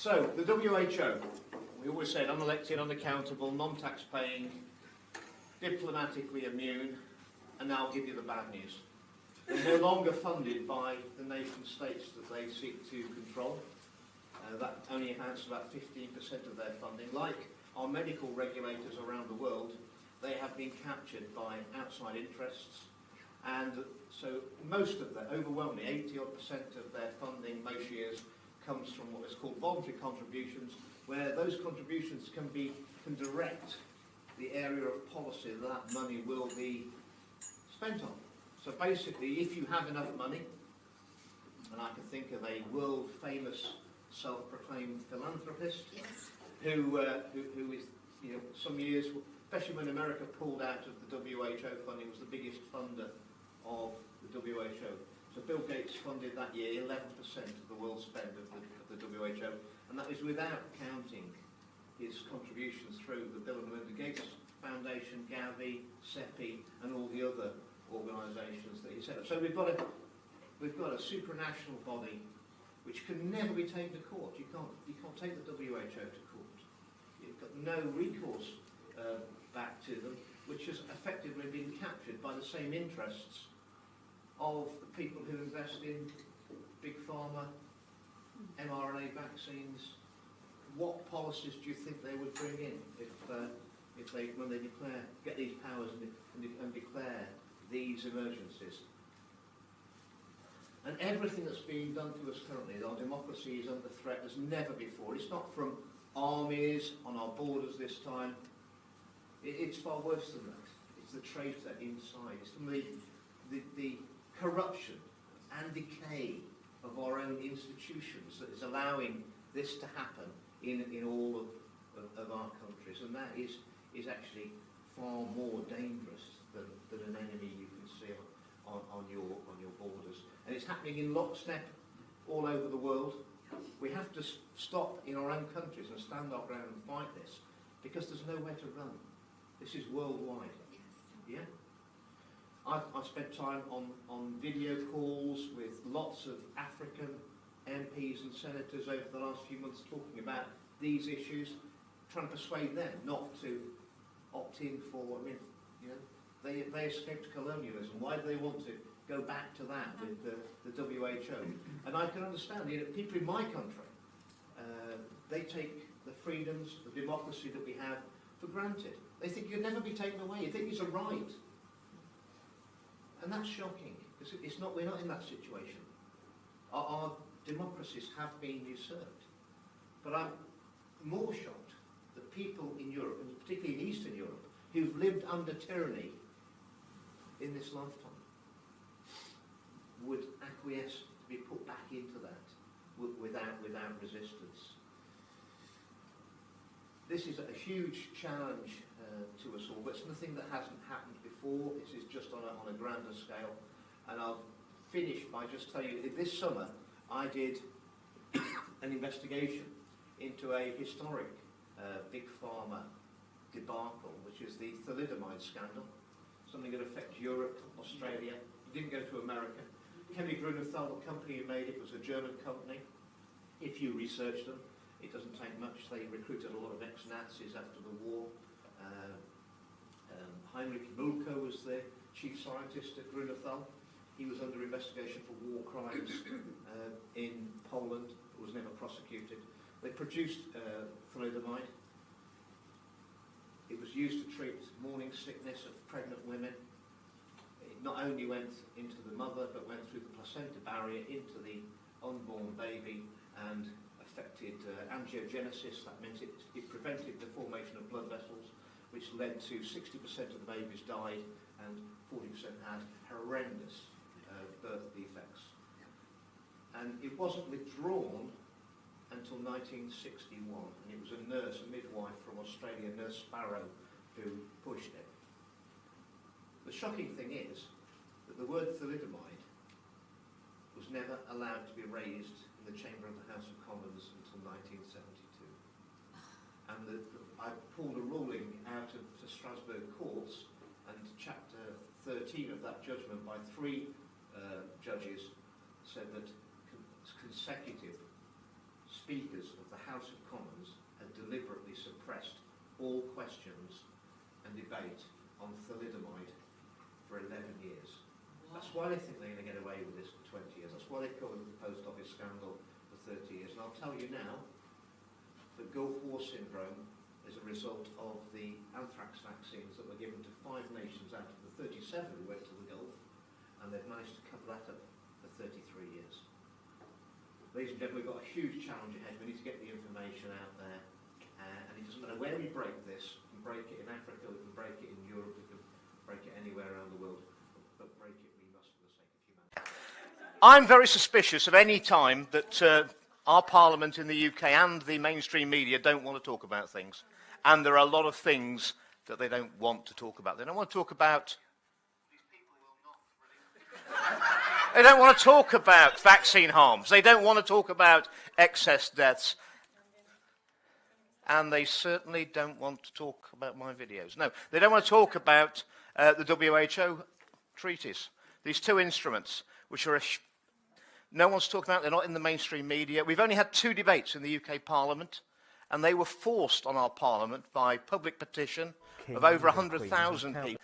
So, the WHO, we always said unelected, unaccountable, non-tax-paying, diplomatically immune, and now I'll give you the bad news. They're no longer funded by the nation-states that they seek to control. That only accounts for about 15% of their funding. Like our medical regulators around the world, they have been captured by outside interests, and so most of them, overwhelmingly 80% of their funding most years comes from what is called voluntary contributions, where those contributions can direct the area of policy that money will be spent on. So basically, if you have enough money, and I can think of a world famous self-proclaimed philanthropist, Yes. who is, some years, especially when America pulled out of the WHO funding, was the biggest funder of the WHO. So Bill Gates funded that year 11% of the world spend of the WHO, and that was without counting his contributions through the Bill and Melinda Gates Foundation, Gavi, SEPI, and all the other organisations that he set up. So we've got a supranational body which can never be taken to court. You can't take the WHO to court. You've got no recourse back to them, which has effectively been captured by the same interests of the people who invest in big pharma, mRNA vaccines. What policies do you think they would bring in if they, when they get these powers and declare these emergencies? And everything that's being done to us currently, our democracy is under threat as never before. It's not from armies on our borders this time. It's far worse than that. It's the traitor inside. It's from the corruption and decay of our own institutions that is allowing this to happen in all of our countries. And that is actually far more dangerous than an enemy you can see on your borders. And it's happening in lockstep all over the world. We have to stop in our own countries and stand our ground and fight this, because there's nowhere to run. This is worldwide. Yeah? I've spent time on video calls with lots of African MPs and senators over the last few months talking about these issues, trying to persuade them not to opt in for, they escaped colonialism. Why do they want to go back to that with the WHO? And I can understand, people in my country, they take the freedoms, the democracy that we have for granted. They think you'll never be taken away. You think it's a right. And that's shocking, because we're not in that situation. Our democracies have been usurped. But I'm more shocked that people in Europe, and particularly in Eastern Europe, who've lived under tyranny in this lifetime, would acquiesce to be put back into that without resistance. This is a huge challenge to us all, but it's nothing that hasn't happened before. This is just on a grander scale. And I'll finish by just telling you, this summer I did an investigation into a historic big pharma debacle, which is the thalidomide scandal, something that affects Europe, Australia. It didn't go to America. Henry Grunenthal, the company who made it, was a German company. If you research them, it doesn't take much. They recruited a lot of ex-Nazis after the war. Heinrich Mulko was the chief scientist at Grunenthal. He was under investigation for war crimes in Poland, but was never prosecuted. They produced thalidomide. It was used to treat morning sickness of pregnant women. It not only went into the mother, but went through the placenta barrier into the unborn baby and affected angiogenesis. That meant it prevented the formation of blood vessels, which led to 60% of the babies died and 40% had horrendous birth defects. And it wasn't withdrawn until 1961, and it was a nurse, a midwife from Australia, Nurse Sparrow, who pushed it. The shocking thing is that the word thalidomide was never allowed to be raised in the chamber of the House of Commons until 1972. And I pulled a ruling out of the Strasbourg courts, and chapter 13 of that judgment by 3 judges said that consecutive speakers of the House of Commons had deliberately suppressed all questions and debate on thalidomide for 11 years. That's why they think they're going to get away with this for 20 years. That's why they covered the post office scandal for 30 years. And I'll tell you now that Gulf War syndrome is a result of the anthrax vaccines that were given to 5 nations out of the 37 who went to the Gulf, and they've managed to cover that up for 33 years. Ladies and gentlemen, we've got a huge challenge ahead. We need to get the information out there, and it doesn't matter where we break this. We can break it in Africa, we can break it in Europe, we can break it anywhere around the world, but break it we must for the sake of humanity. I'm very suspicious of any time that our Parliament in the UK and the mainstream media don't want to talk about things. And there are a lot of things that they don't want to talk about. They don't want to talk about... They don't want to talk about vaccine harms. They don't want to talk about excess deaths. And they certainly don't want to talk about my videos. No, they don't want to talk about the WHO treaties. These 2 instruments, which are no one's talking about, they're not in the mainstream media. We've only had 2 debates in the UK Parliament, and they were forced on our Parliament by public petition of over 100,000 people.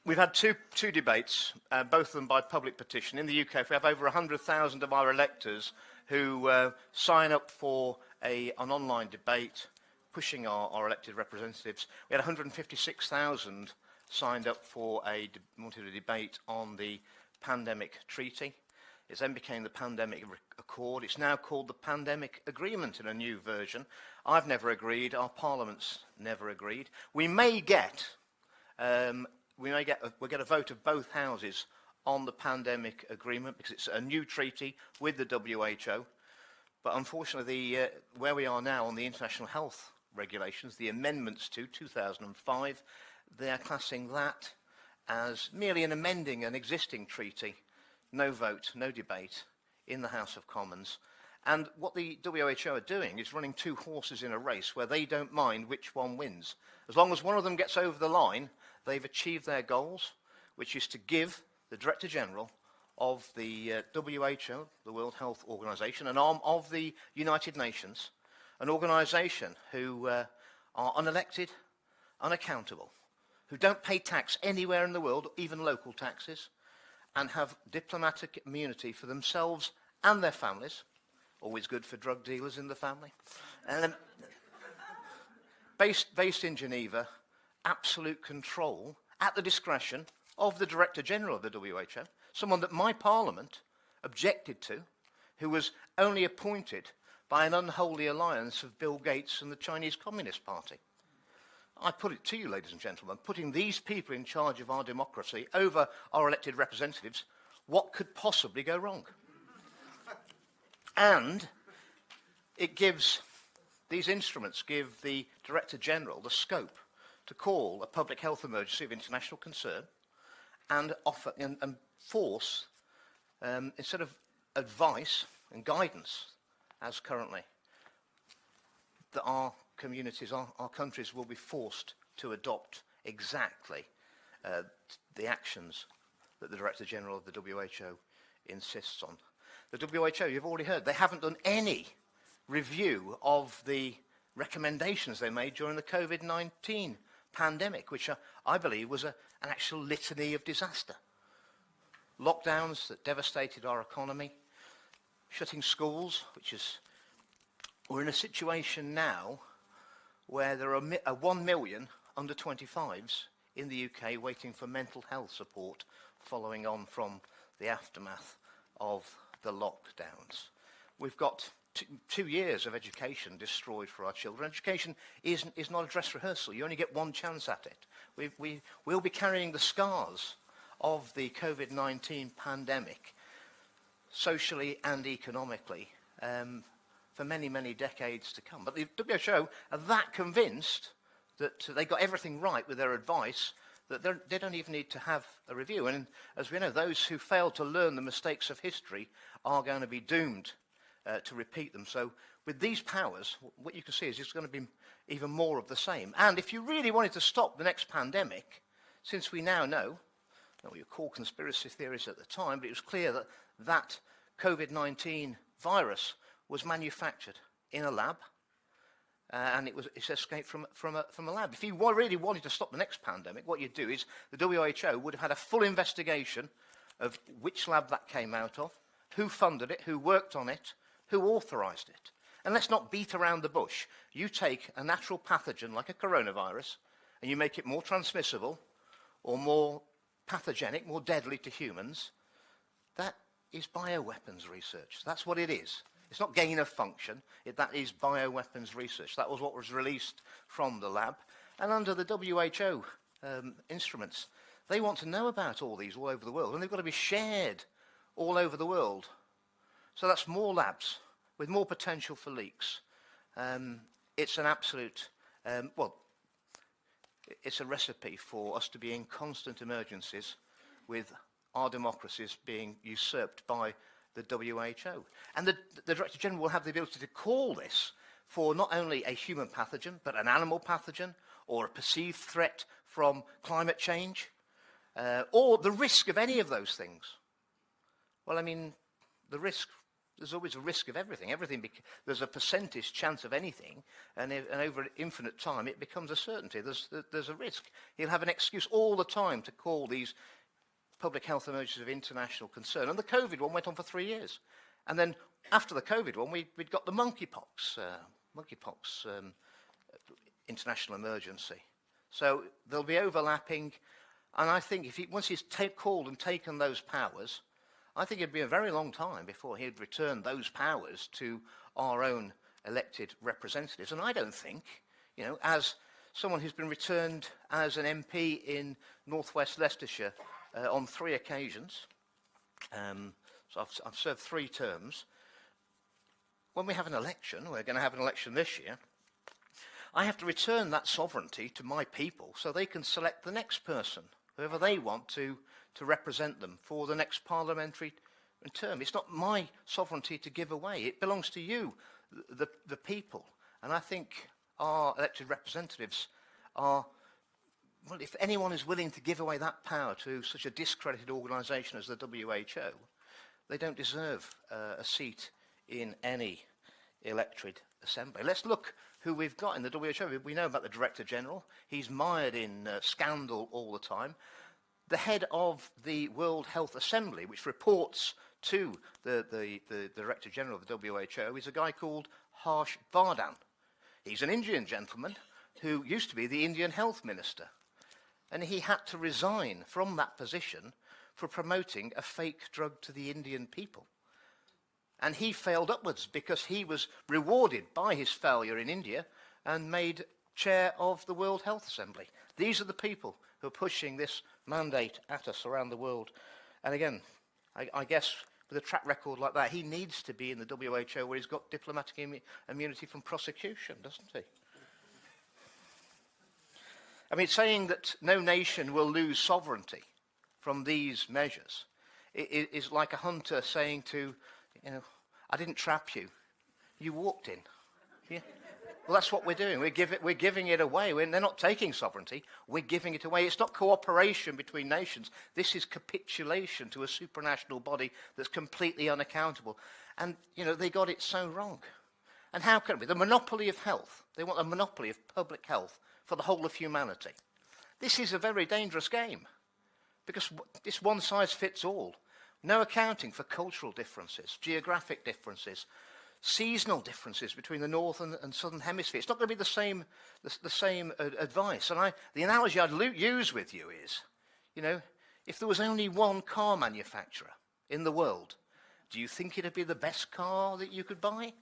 We've had two debates, both of them by public petition. In the UK, if we have over 100,000 of our electors who sign up for an online debate, pushing our elected representatives. We had 156,000 signed up for wanted a debate on the pandemic treaty. It then became the Pandemic Accord. It's now called the Pandemic Agreement in a new version. I've never agreed. Our Parliament's never agreed. We'll get a vote of both houses on the Pandemic Agreement because it's a new treaty with the WHO. But unfortunately, where we are now on the international health regulations, the amendments to 2005, they are classing that as merely an amending an existing treaty. No vote, no debate in the House of Commons. And what the WHO are doing is running 2 horses in a race where they don't mind which one wins. As long as one of them gets over the line, they've achieved their goals, which is to give the Director General of the WHO, the World Health Organization, an arm of the United Nations, an organization who are unelected, unaccountable, who don't pay tax anywhere in the world, even local taxes, and have diplomatic immunity for themselves and their families. Always good for drug dealers in the family. And based in Geneva, absolute control at the discretion of the Director General of the WHO, someone that my Parliament objected to, who was only appointed by an unholy alliance of Bill Gates and the Chinese Communist Party. I put it to you, ladies and gentlemen, putting these people in charge of our democracy over our elected representatives, what could possibly go wrong? And these instruments give the Director General the scope to call a public health emergency of international concern and offer and force, instead of advice and guidance, as currently, that our communities, our countries will be forced to adopt exactly the actions that the Director General of the WHO insists on. The WHO, you've already heard, they haven't done any review of the recommendations they made during the COVID-19 pandemic, which I believe was an actual litany of disaster. Lockdowns that devastated our economy, shutting schools, we're in a situation now where there are 1 million under 25s in the UK waiting for mental health support following on from the aftermath of the lockdowns. We've got 2 years of education destroyed for our children. Education is not a dress rehearsal. You only get one chance at it. We'll be carrying the scars of the COVID-19 pandemic, socially and economically, for many, many decades to come. But the WHO are that convinced that they got everything right with their advice that they don't even need to have a review. And as we know, those who fail to learn the mistakes of history are going to be doomed to repeat them. So with these powers, what you can see is it's going to be even more of the same. And if you really wanted to stop the next pandemic, since we now know, we call conspiracy theories at the time, but it was clear that COVID-19 virus was manufactured in a lab, and it's escaped from a lab. If you really wanted to stop the next pandemic, what you'd do is the WHO would have had a full investigation of which lab that came out of, who funded it, who worked on it, who authorised it. And let's not beat around the bush. You take a natural pathogen like a coronavirus and you make it more transmissible or more pathogenic, more deadly to humans. That is bioweapons research. That's what it is. It's not gain of function. That is bioweapons research. That was what was released from the lab. And under the WHO instruments, they want to know about all these all over the world, and they've got to be shared all over the world. So that's more labs with more potential for leaks. It's an absolute, it's a recipe for us to be in constant emergencies with our democracies being usurped by the WHO. And the Director General will have the ability to call this for not only a human pathogen, but an animal pathogen, or a perceived threat from climate change, or the risk of any of those things. Well, I mean, there's always a risk of everything. There's a percentage chance of anything, and over an infinite time, it becomes a certainty. There's a risk. He'll have an excuse all the time to call these public health emergencies of international concern. And the COVID one went on for 3 years. And then after the COVID one, we'd got the monkeypox international emergency. So there'll be overlapping. And I think once he's called and taken those powers, I think it'd be a very long time before he'd return those powers to our own elected representatives. And I don't think, as someone who's been returned as an MP in northwest Leicestershire on 3 occasions, so I've served 3 terms. When we have an election, we're going to have an election this year, I have to return that sovereignty to my people so they can select the next person, whoever they want to represent them for the next parliamentary term. It's not my sovereignty to give away. It belongs to you, the people. And I think our elected representatives are, well, if anyone is willing to give away that power to such a discredited organisation as the WHO, they don't deserve a seat in any elected assembly. Let's look who we've got in the WHO. We know about the Director General. He's mired in scandal all the time. The head of the World Health Assembly, which reports to the Director General of the WHO, is a guy called Harsh Vardhan. He's an Indian gentleman who used to be the Indian Health Minister. And he had to resign from that position for promoting a fake drug to the Indian people. And he failed upwards because he was rewarded by his failure in India and made chair of the World Health Assembly. These are the people who are pushing this mandate at us around the world. And again, I guess with a track record like that, he needs to be in the WHO where he's got diplomatic immunity from prosecution, doesn't he? I mean, saying that no nation will lose sovereignty from these measures is like a hunter saying to, I didn't trap you. You walked in. Yeah. Well, that's what we're doing. We're giving it away. They're not taking sovereignty. We're giving it away. It's not cooperation between nations. This is capitulation to a supranational body that's completely unaccountable. And, they got it so wrong. And how can it be? The monopoly of health. They want a monopoly of public health for the whole of humanity. This is a very dangerous game because it's one size fits all. No accounting for cultural differences, geographic differences, seasonal differences between the north and southern hemisphere. It's not going to be the same advice. And the analogy I'd use with you is, if there was only one car manufacturer in the world, do you think it'd be the best car that you could buy?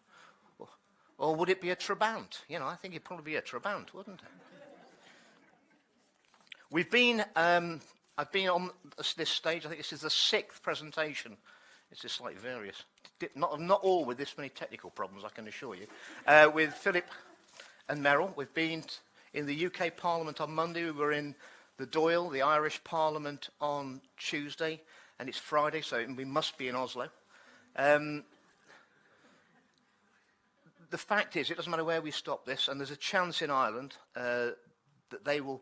Or would it be a Trabant? I think it'd probably be a Trabant, wouldn't it? I've been on this stage, I think this is the 6th presentation. It's just like various, not all with this many technical problems, I can assure you. With Philip and Meryl, we've been in the UK Parliament on Monday, we were in the Dáil, the Irish Parliament on Tuesday, and it's Friday, so we must be in Oslo. The fact is, it doesn't matter where we stop this, and there's a chance in Ireland that they will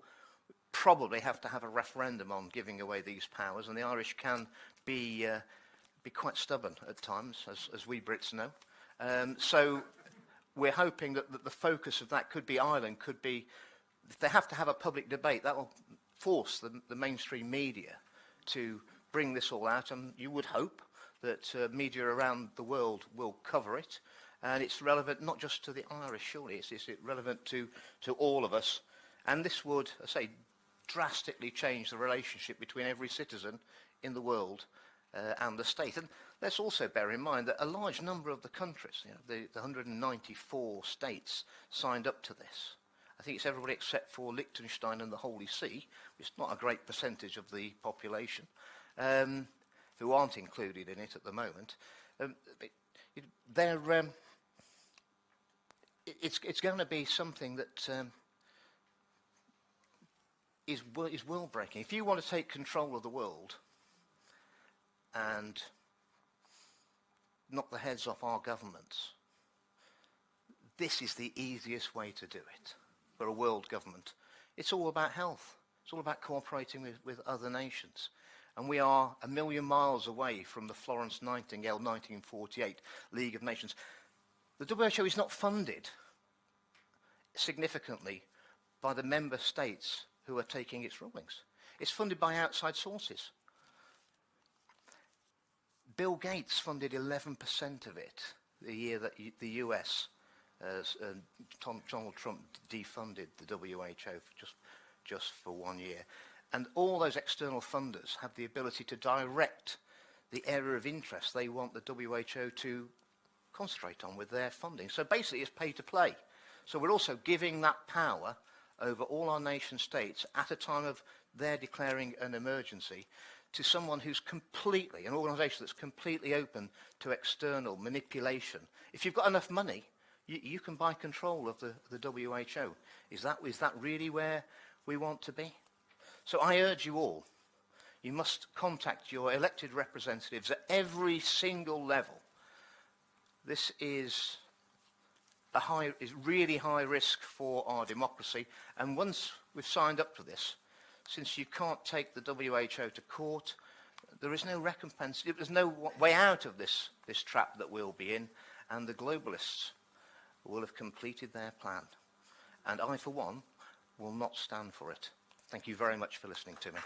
probably have to have a referendum on giving away these powers, and the Irish can be quite stubborn at times, as we Brits know. So we're hoping that the focus of that could be Ireland, could be, if they have to have a public debate, that will force the mainstream media to bring this all out, and you would hope that media around the world will cover it, and it's relevant not just to the Irish, surely, it's relevant to all of us, and this would, I say, drastically change the relationship between every citizen in the world and the state. And let's also bear in mind that a large number of the countries, the 194 states, signed up to this. I think it's everybody except for Liechtenstein and the Holy See, which is not a great percentage of the population, who aren't included in it at the moment. It's going to be something that is world-breaking. If you want to take control of the world and knock the heads off our governments, this is the easiest way to do it for a world government. It's all about health. It's all about cooperating with other nations. And we are a million miles away from the Florence Nightingale 1948 League of Nations. The WHO is not funded significantly by the member states who are taking its rulings. It's funded by outside sources. Bill Gates funded 11% of it the year that the US, Donald Trump defunded the WHO just for 1 year. And all those external funders have the ability to direct the area of interest they want the WHO to concentrate on with their funding. So basically it's pay to play. So we're also giving that power over all our nation states at a time of their declaring an emergency to someone who's completely, an organisation that's completely open to external manipulation. If you've got enough money, you can buy control of the WHO. Is that really where we want to be? So I urge you all, you must contact your elected representatives at every single level. This is really high risk for our democracy, and once we've signed up to this, since you can't take the WHO to court, there is no recompense, there's no way out of this trap that we'll be in, and the globalists will have completed their plan. And I, for one, will not stand for it. Thank you very much for listening to me.